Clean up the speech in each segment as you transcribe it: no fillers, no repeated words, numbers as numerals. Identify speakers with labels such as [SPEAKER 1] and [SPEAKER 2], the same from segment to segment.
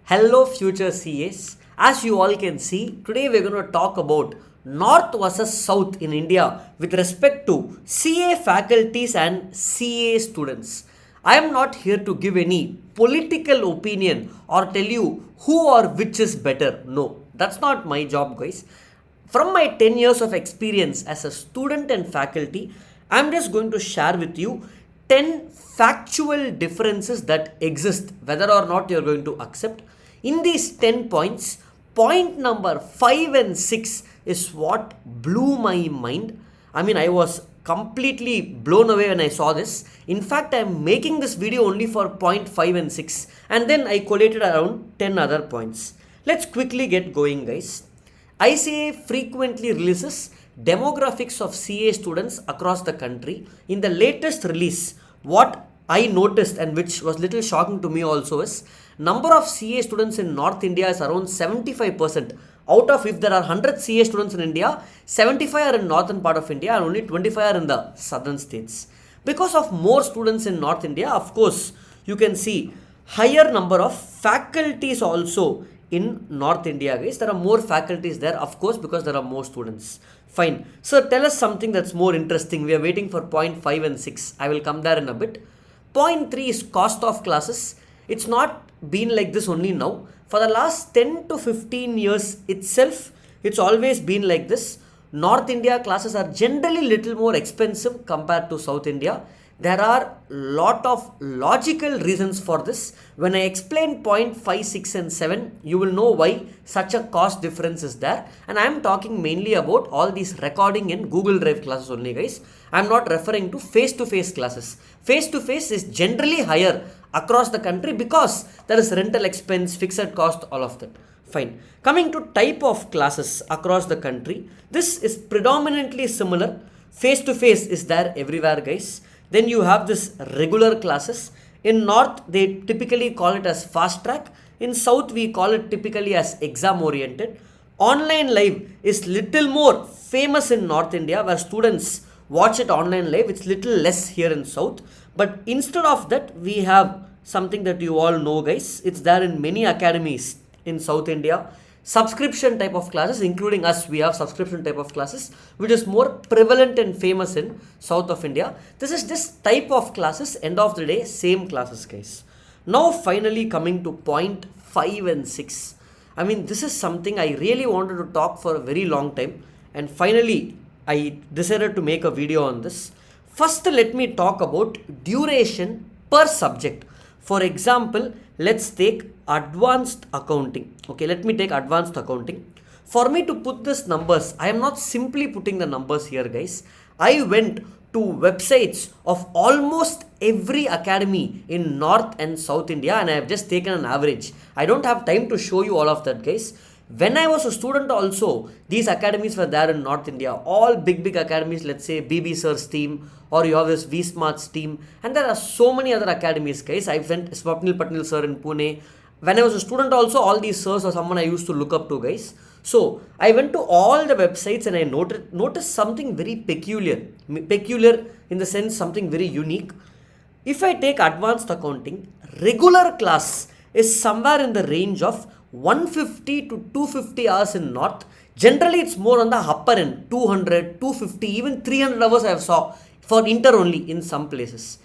[SPEAKER 1] Hello future CAs. As you all can see, today we're going to talk about North versus South in India with respect to CA faculties and CA students. I am not here to give any political opinion or tell you who or which is better. No, that's not my job, guys. From my 10 years of experience as a student and faculty, I'm just going to share with you 10 factual differences that exist, whether or not you're going to accept. In these 10 points, point number 5 and 6 is what blew my mind. I was completely blown away when I saw this. In fact, I'm making this video only for point 5 and 6, and then I collated around 10 other points. Let's quickly get going, guys. ICA frequently releases demographics of CA students across the country. In the latest release, what I noticed and which was little shocking to me also is number of CA students in North India is around 75%. Out of, if there are 100 CA students in India, 75 are in northern part of India and only 25 are in the southern states. Because of more students in North India, of course, you can see higher number of faculties also in North India, guys. There are more faculties there, of course, because there are more students. Fine. So tell us something that's more interesting. We are waiting for point 5 and 6. I will come there in a bit. Point 3 is cost of classes. It's not been like this only now. For the last 10 to 15 years itself, it's always been like this. North India classes are generally little more expensive compared to South India. There are lot of logical reasons for this. When I explain point 5, 6 and 7, you will know why such a cost difference is there. And I am talking mainly about all these recording in Google Drive classes only, guys. I am not referring to face-to-face classes. Face-to-face is generally higher across the country because there is rental expense, fixed cost, all of that. Fine. Coming to type of classes across the country, this is predominantly similar. Face-to-face is there everywhere, guys. Then you have this regular classes. In North, they typically call it as fast track. In South, we call it typically as exam oriented. Online live is little more famous in North India where students watch it online live. It's little less here in South. But instead of that, we have something that you all know, guys. It's there in many academies in South India. Subscription type of classes, including us, we have subscription type of classes, which is more prevalent and famous in South of India. This is just type of classes, end of the day, same classes, guys. Now finally coming to point 5 and 6. This is something I really wanted to talk for a very long time, and finally I decided to make a video on this. First, let me talk about duration per subject. For example, let's take advanced accounting. Okay, let me take advanced accounting. For me to put this numbers, I am not simply putting the numbers here, guys. I went to websites of almost every academy in North and South India and I have just taken an average. I don't have time to show you all of that, guys. When I was a student also, these academies were there in North India. All big academies, let's say BB Sir's team, or you have this V Smart's team. And there are so many other academies, guys. I went Swapnil Patnil sir in Pune. When I was a student also, all these sirs are someone I used to look up to, guys. So I went to all the websites and I noticed something very peculiar. Peculiar in the sense something very unique. If I take advanced accounting, regular class is somewhere in the range of 150 to 250 hours in North. Generally, it's more on the upper end, 200, 250, even 300 hours I have saw for inter only in some places.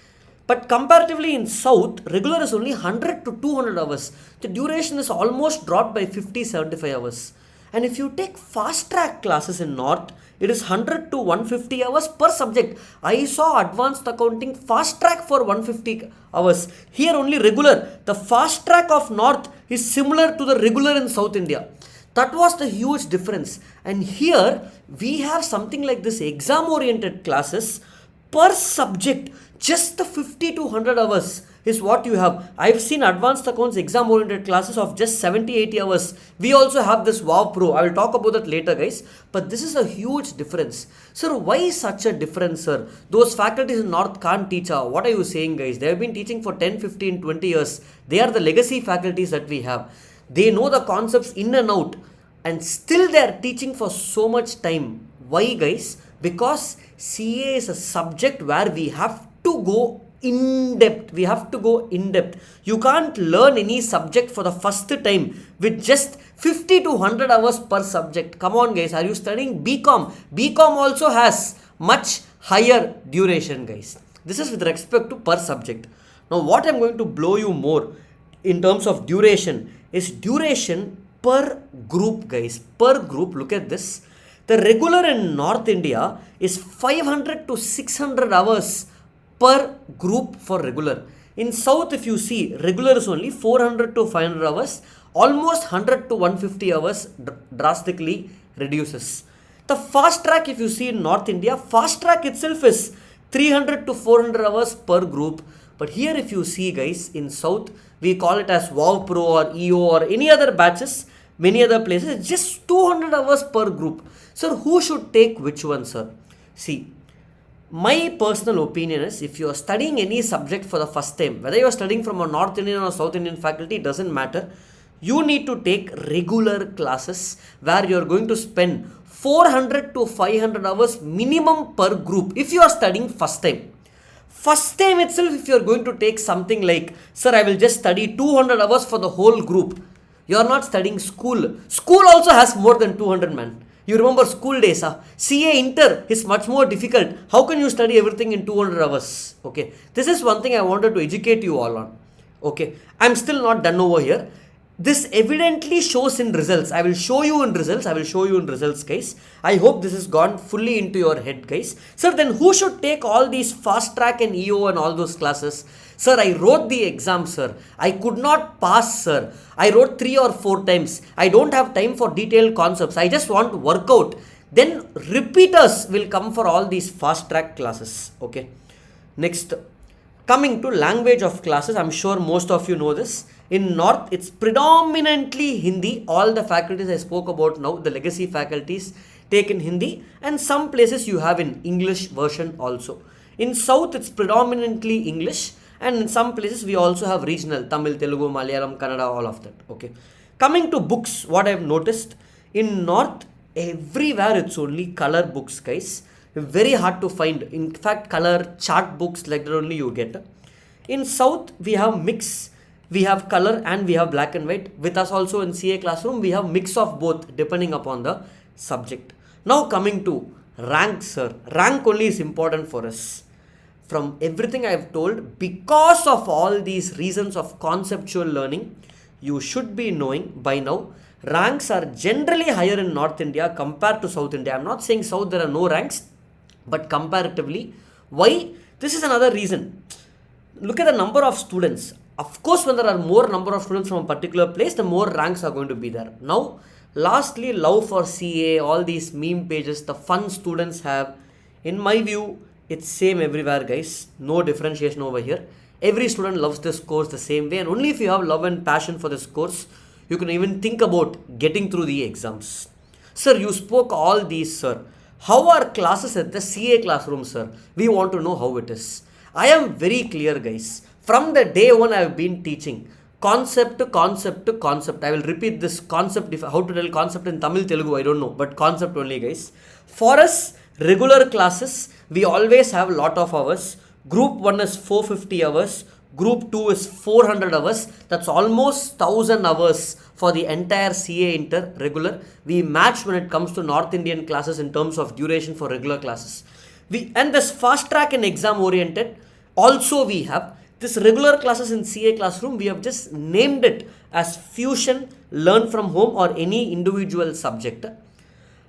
[SPEAKER 1] But comparatively in South, regular is only 100 to 200 hours. The duration is almost dropped by 50, 75 hours. And if you take fast track classes in North, it is 100 to 150 hours per subject. I saw advanced accounting fast track for 150 hours. Here only regular. The fast track of North is similar to the regular in South India. That was the huge difference. And here we have something like this exam oriented classes per subject. Just the 50 to 100 hours is what you have. I've seen advanced accounts exam oriented classes of just 70, 80 hours. We also have this Wow Pro. I will talk about that later, guys. But this is a huge difference. Sir, why such a difference, sir? Those faculties in North can't teach. What are you saying, guys? They have been teaching for 10, 15, 20 years. They are the legacy faculties that we have. They know the concepts in and out. And still they are teaching for so much time. Why, guys? Because CA is a subject where we have to go in depth. We have to go in depth. You can't learn any subject for the first time with just 50 to 100 hours per subject. Come on guys, are you studying BCom? BCom also has much higher duration guys. This is with respect to per subject. Now what I'm going to blow you more in terms of duration is duration per group guys. Per group, look at this. The regular in North India is 500 to 600 hours per group for regular. In South, if you see, regular is only 400 to 500 hours, almost 100 to 150 hours drastically reduces. The fast track, if you see in North India, fast track itself is 300 to 400 hours per group. But here, if you see, guys, in South, we call it as WoW Pro or EO or any other batches, many other places, it's just 200 hours per group. Sir, who should take which one, sir? See, my personal opinion is if you are studying any subject for the first time, whether you are studying from a North Indian or South Indian faculty, it doesn't matter. You need to take regular classes where you are going to spend 400 to 500 hours minimum per group if you are studying first time. First time itself, if you are going to take something like, sir, I will just study 200 hours for the whole group. You are not studying school. School also has more than 200, man. You remember school days, CA Inter is much more difficult. How can you study everything in 200 hours? Okay, this is one thing I wanted to educate you all on. Okay, I'm still not done over here. This evidently shows in results. I will show you in results, guys. I hope this has gone fully into your head, guys. Sir, then who should take all these fast track and EO and all those classes? Sir, I wrote the exam, sir. I could not pass, sir. I wrote 3 or 4 times. I don't have time for detailed concepts. I just want to work out. Then repeaters will come for all these fast track classes. Okay. Next, coming to language of classes, I'm sure most of you know this. In North, it's predominantly Hindi. All the faculties I spoke about now, the legacy faculties take in Hindi, and some places you have in English version also. In South, it's predominantly English, and in some places we also have regional, Tamil, Telugu, Malayalam, Kannada, all of that. Okay. Coming to books, what I've noticed, in North, everywhere it's only color books, guys. Very hard to find. In fact, color chart books like that only you get. In South, we have mix. We have color and we have black and white. With us also in CA classroom, we have mix of both depending upon the subject. Now coming to rank, sir. Rank only is important for us. From everything I have told, because of all these reasons of conceptual learning, you should be knowing by now, ranks are generally higher in North India compared to South India. I'm not saying South there are no ranks, but comparatively. Why? This is another reason. Look at the number of students. Of course, when there are more number of students from a particular place, the more ranks are going to be there. Now, lastly, love for CA, all these meme pages, the fun students have. In my view, it's same everywhere, guys. No differentiation over here. Every student loves this course the same way, and only if you have love and passion for this course, you can even think about getting through the exams. Sir, you spoke all these, sir. How are classes at the CA classroom, sir? We want to know how it is. I am very clear, guys. From the day one, I have been teaching concept to concept to concept. I will repeat this concept, how to tell concept in Tamil, Telugu, I don't know, but concept only, guys. For us, regular classes, we always have a lot of hours. Group 1 is 450 hours. Group 2 is 400 hours. That's almost 1000 hours for the entire CA Inter regular. We match when it comes to North Indian classes in terms of duration for regular classes. And this fast track and exam oriented, also we have. This regular classes in CA classroom, we have just named it as Fusion, Learn from Home or any individual subject.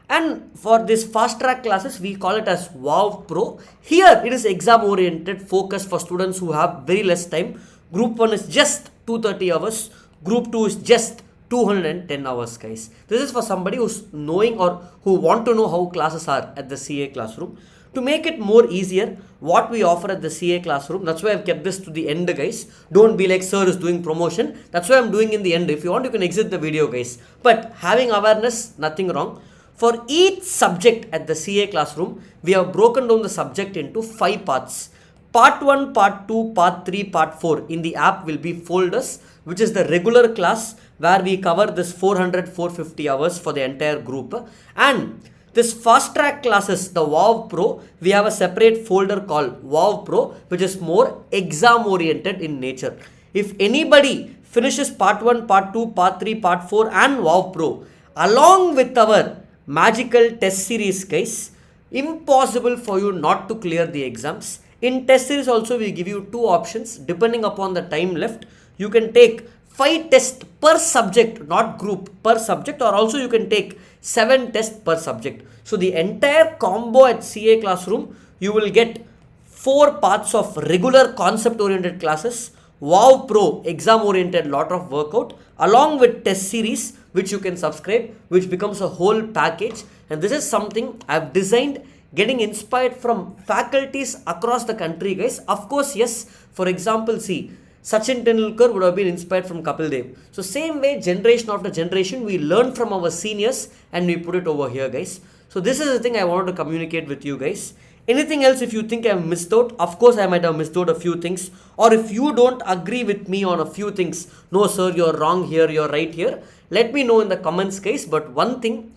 [SPEAKER 1] And for this fast track classes, we call it as WoW Pro. Here it is exam oriented, focus for students who have very less time. Group 1 is just 230 hours. Group 2 is just 210 hours, guys. This is for somebody who's knowing or who want to know how classes are at the CA classroom. To make it more easier, what we offer at the CA classroom, that's why I've kept this to the end, guys. Don't be like, sir is doing promotion. That's why I'm doing in the end. If you want, you can exit the video, guys. But having awareness, nothing wrong. For each subject at the CA classroom, we have broken down the subject into 5 parts. Part 1, Part 2, Part 3, Part 4 in the app will be folders, which is the regular class where we cover this 400-450 hours for the entire group. And This fast track classes, the WoW Pro, we have a separate folder called WoW Pro, which is more exam oriented in nature. If anybody finishes part 1, part 2, part 3, part 4 and WoW Pro along with our magical test series, guys, impossible for you not to clear the exams. In test series also we give you two options depending upon the time left. You can take 5 tests per subject, not group, per subject, or also you can take 7 tests per subject. So the entire combo at CA Classroom, you will get 4 parts of regular concept oriented classes, WoW Pro exam oriented lot of workout, along with test series which you can subscribe, which becomes a whole package. And this is something I've designed getting inspired from faculties across the country, guys. Of course, yes, for example, see, Sachin Tendulkar would have been inspired from Kapil Dev. So same way, generation after generation, we learn from our seniors and we put it over here, guys. So this is the thing I wanted to communicate with you guys. Anything else if you think I've missed out? Of course, I might have missed out a few things. Or if you don't agree with me on a few things, no sir, you're wrong here, you're right here, let me know in the comments, guys. But one thing,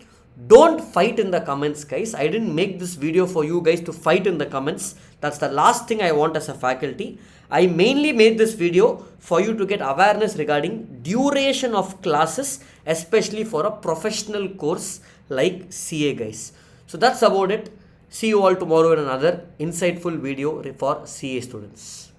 [SPEAKER 1] don't fight in the comments, guys. I didn't make this video for you guys to fight in the comments. That's the last thing I want as a faculty. I mainly made this video for you to get awareness regarding duration of classes, especially for a professional course like CA, guys. So that's about it. See you all tomorrow in another insightful video for CA students.